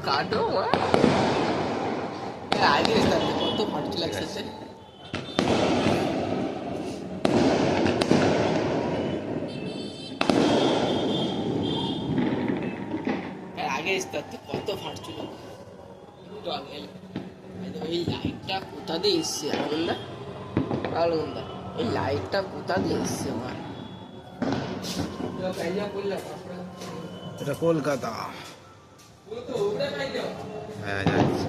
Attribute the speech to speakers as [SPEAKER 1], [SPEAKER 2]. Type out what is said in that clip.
[SPEAKER 1] কাটো আগে কত ফাটছিল একসাথে। আগে কত ফাটছিল একটু আগে। এই লাইটটা কোথা দিয়ে এসছে আলমন্দা, আলমন্দা এই লাইটটা কোথা দিয়ে এসছে আমার।
[SPEAKER 2] এটা কলকাতা। হ্যাঁ যাচ্ছি।